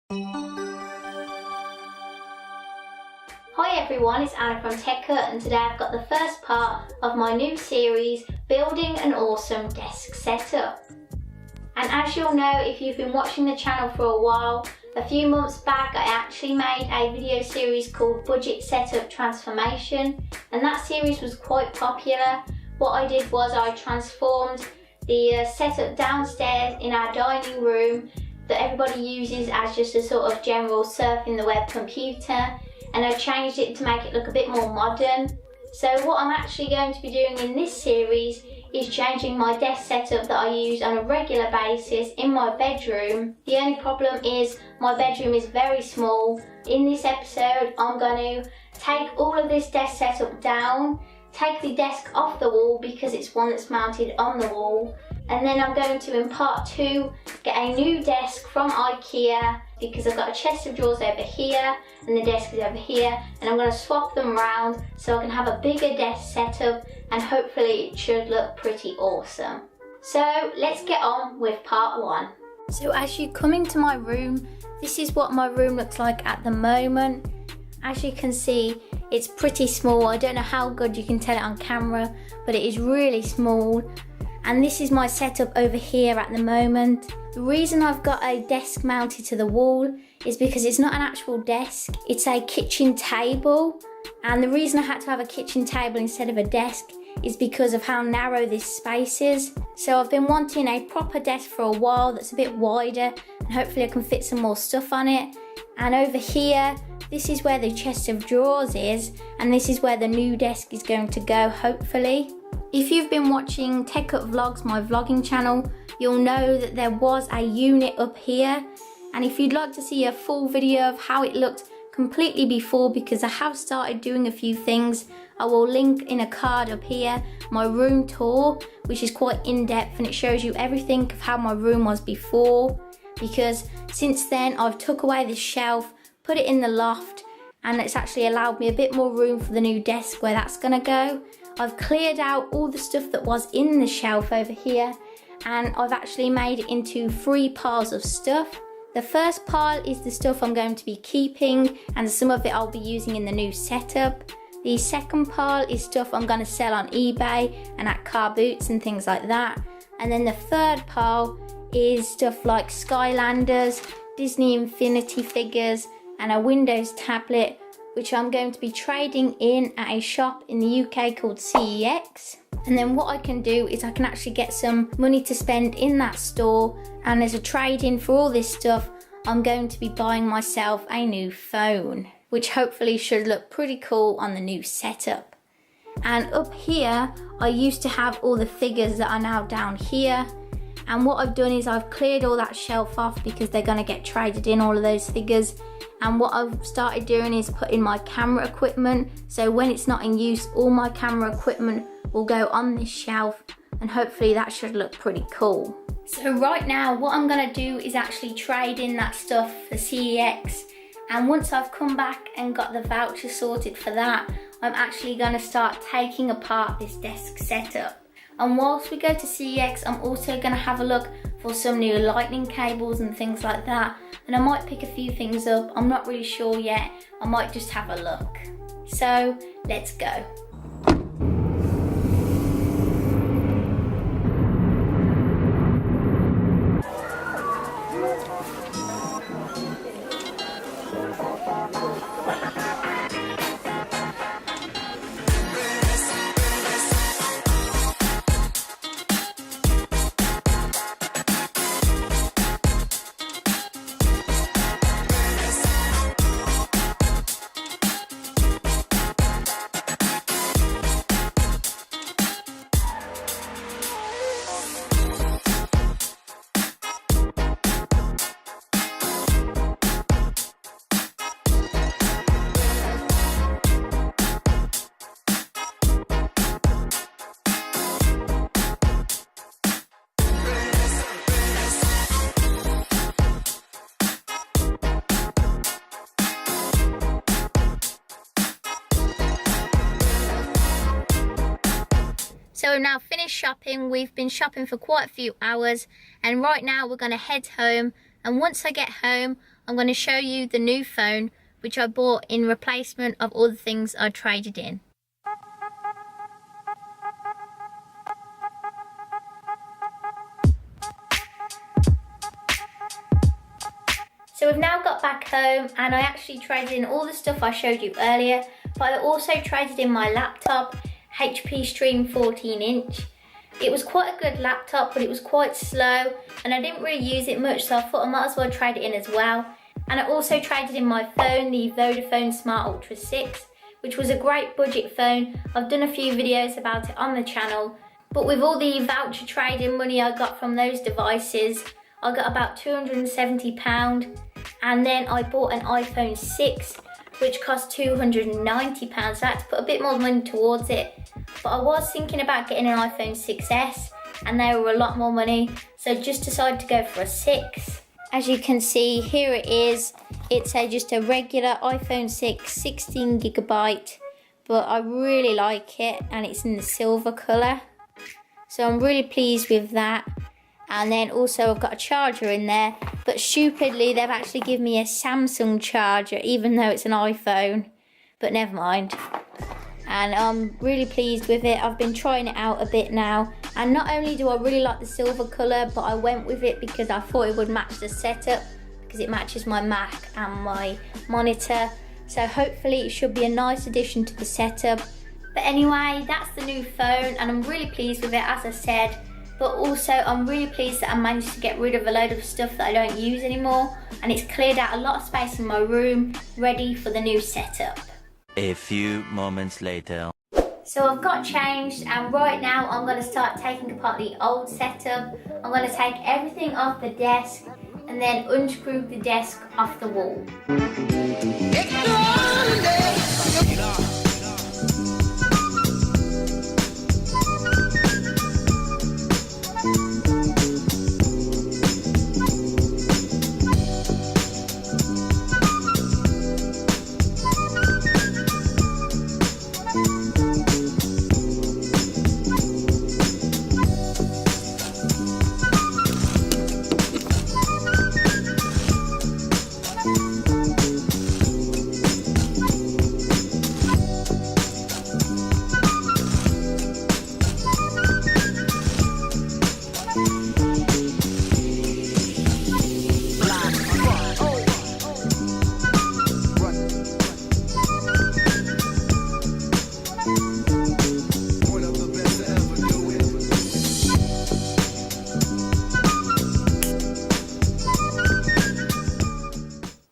Hi everyone, it's Anna from TechHut, and today I've got the first part of my new series, Building an Awesome Desk Setup. And as you'll know, if you've been watching the channel for a while, a few months back I actually made a video series called Budget Setup Transformation, and that series was quite popular. What I did was I transformed the setup downstairs in our dining room that everybody uses as just a sort of general surfing the web computer, and I changed it to make it look a bit more modern. So what I'm actually going to be doing in this series is changing my desk setup that I use on a regular basis in my bedroom. The only problem is my bedroom is very small. In this episode I'm going to take all of this desk setup down, take the desk off the wall because it's one that's mounted on the wall, and then I'm going to, in part 2, get a new desk from IKEA because I've got a chest of drawers over here and the desk is over here, and I'm going to swap them around so I can have a bigger desk setup, and hopefully it should look pretty awesome. So let's get on with part 1. So as you come into my room, this is what my room looks like at the moment. As you can see, it's pretty small. I don't know how good you can tell it on camera, but it is really small. And this is my setup over here at the moment. The reason I've got a desk mounted to the wall is because it's not an actual desk, it's a kitchen table. And the reason I had to have a kitchen table instead of a desk is because of how narrow this space is. So I've been wanting a proper desk for a while that's a bit wider, and hopefully I can fit some more stuff on it. And over here, this is where the chest of drawers is, and this is where the new desk is going to go, hopefully. If you've been watching TechHut Vlogs, my vlogging channel, you'll know that there was a unit up here. And if you'd like to see a full video of how it looked completely before, because I have started doing a few things, I will link in a card up here my room tour, which is quite in-depth, and it shows you everything of how my room was before. Because since then I've took away this shelf, put it in the loft, and it's actually allowed me a bit more room for the new desk where that's gonna go. I've cleared out all the stuff that was in the shelf over here, and I've actually made it into 3 piles of stuff. The first pile is the stuff I'm going to be keeping, and some of it I'll be using in the new setup. The second pile is stuff I'm going to sell on eBay and at Car Boots and things like that. And then the third pile is stuff like Skylanders, Disney Infinity figures, and a Windows tablet, which I'm going to be trading in at a shop in the UK called CEX. And then what I can do is I can actually get some money to spend in that store, and as a trade-in for all this stuff, I'm going to be buying myself a new phone, which hopefully should look pretty cool on the new setup. And up here, I used to have all the figures that are now down here, and what I've done is I've cleared all that shelf off because they're going to get traded in, all of those figures. And what I've started doing is putting my camera equipment, so when it's not in use, all my camera equipment will go on this shelf, and hopefully that should look pretty cool. So right now what I'm going to do is actually trade in that stuff for CEX, and once I've come back and got the voucher sorted for that, I'm actually going to start taking apart this desk setup. And whilst we go to CEX, I'm also going to have a look for some new lightning cables and things like that, and I might pick a few things up. I'm not really sure yet, I might just have a look. So let's go. So we've now finished shopping. We've been shopping for quite a few hours, and right now we're going to head home, and once I get home I'm going to show you the new phone which I bought in replacement of all the things I traded in. So we've now got back home and I actually traded in all the stuff I showed you earlier, but I also traded in my laptop, HP Stream 14-inch. It was quite a good laptop, but it was quite slow and I didn't really use it much, so I thought I might as well trade it in as well. And I also traded in my phone, the Vodafone Smart Ultra 6, which was a great budget phone. I've done a few videos about it on the channel, but with all the voucher trading money I got from those devices, I got about £270, and then I bought an iPhone 6 which cost £290, so I had to put a bit more money towards it. But I was thinking about getting an iPhone 6s and they were a lot more money, so just decided to go for a 6. As you can see, here it is. It's just a regular iPhone 6 16GB, but I really like it and it's in the silver colour. So I'm really pleased with that. And then also I've got a charger in there, but stupidly they've actually given me a Samsung charger even though it's an iPhone, but never mind. And I'm really pleased with it. I've been trying it out a bit now, and not only do I really like the silver colour, but I went with it because I thought it would match the setup, because it matches my Mac and my monitor. So hopefully it should be a nice addition to the setup. But anyway, that's the new phone and I'm really pleased with it, as I said. But also I'm really pleased that I managed to get rid of a load of stuff that I don't use anymore, and it's cleared out a lot of space in my room, ready for the new setup. A few moments later. So I've got changed, and right now I'm going to start taking apart the old setup. I'm going to take everything off the desk and then unscrew the desk off the wall.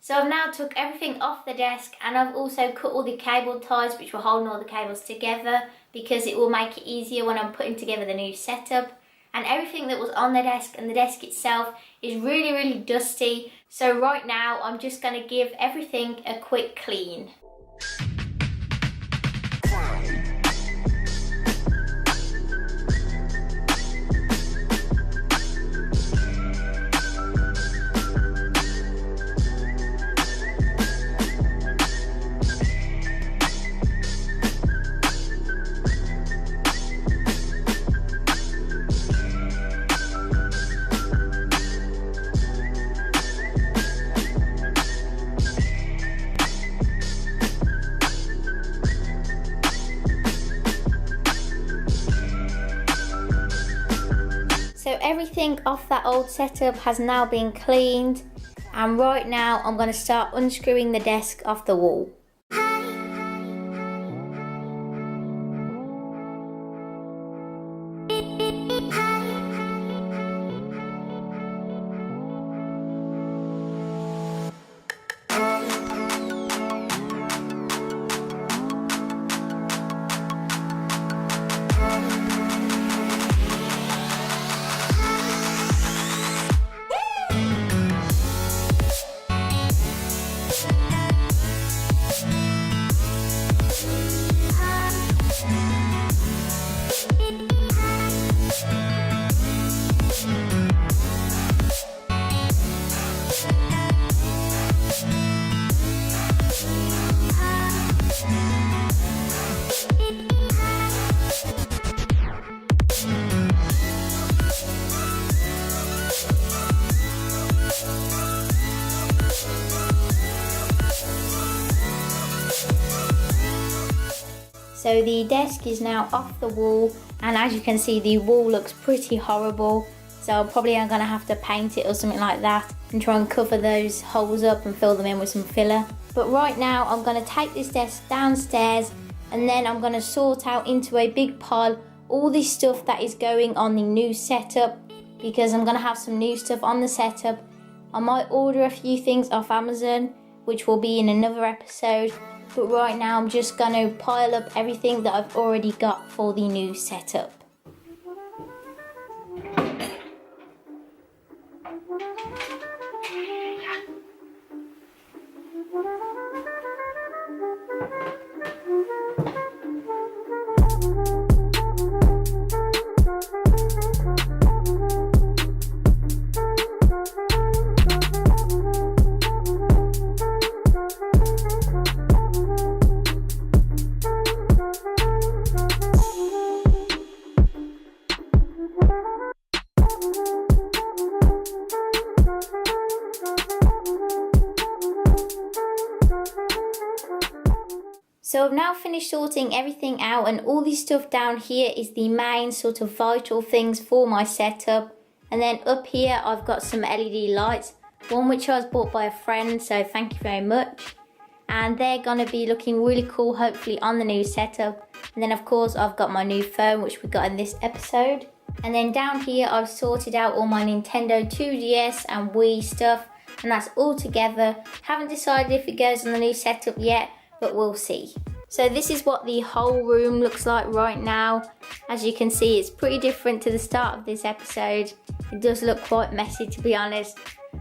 So I've now took everything off the desk, and I've also cut all the cable ties which were holding all the cables together, because it will make it easier when I'm putting together the new setup. And everything that was on the desk and the desk itself is really dusty. So right now I'm just going to give everything a quick clean. So everything off that old setup has now been cleaned, and right now I'm going to start unscrewing the desk off the wall. So the desk is now off the wall, and as you can see, the wall looks pretty horrible. So probably I'm gonna have to paint it or something like that and try and cover those holes up and fill them in with some filler. But right now I'm gonna take this desk downstairs, and then I'm gonna sort out into a big pile all this stuff that is going on the new setup, because I'm gonna have some new stuff on the setup. I might order a few things off Amazon, which will be in another episode. But right now I'm just gonna pile up everything that I've already got for the new setup. So I've now finished sorting everything out, and all this stuff down here is the main sort of vital things for my setup. And then up here I've got some LED lights, one which I was bought by a friend, so thank you very much. And they're going to be looking really cool hopefully on the new setup. And then of course I've got my new phone, which we got in this episode. And then down here I've sorted out all my Nintendo 2DS and Wii stuff, and that's all together. Haven't decided if it goes on the new setup yet, but we'll see. So this is what the whole room looks like right now. As you can see, it's pretty different to the start of this episode. It does look quite messy, to be honest,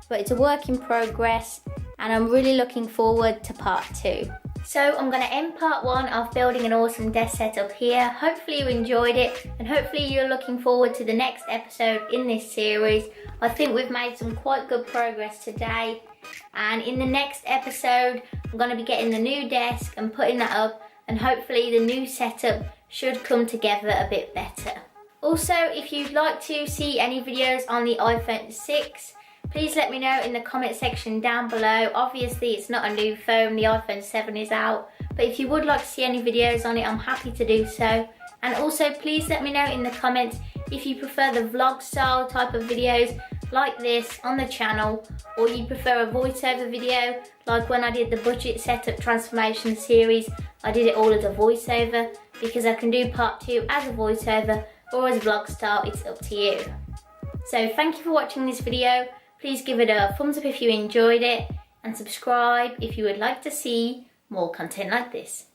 but it's a work in progress, and I'm really looking forward to part 2. So I'm going to end part 1 of building an awesome desk setup here. Hopefully you enjoyed it, and hopefully you're looking forward to the next episode in this series. I think we've made some quite good progress today. And in the next episode, I'm going to be getting the new desk and putting that up, and hopefully the new setup should come together a bit better. Also, if you'd like to see any videos on the iPhone 6, please let me know in the comment section down below. Obviously it's not a new phone, the iPhone 7 is out, but if you would like to see any videos on it, I'm happy to do so. And also please let me know in the comments if you prefer the vlog style type of videos like this on the channel, or you prefer a voiceover video like when I did the budget setup transformation series. I did it all as a voiceover, because I can do part 2 as a voiceover or as vlog style, it's up to you. So thank you for watching this video. Please give it a thumbs up if you enjoyed it, and subscribe if you would like to see more content like this.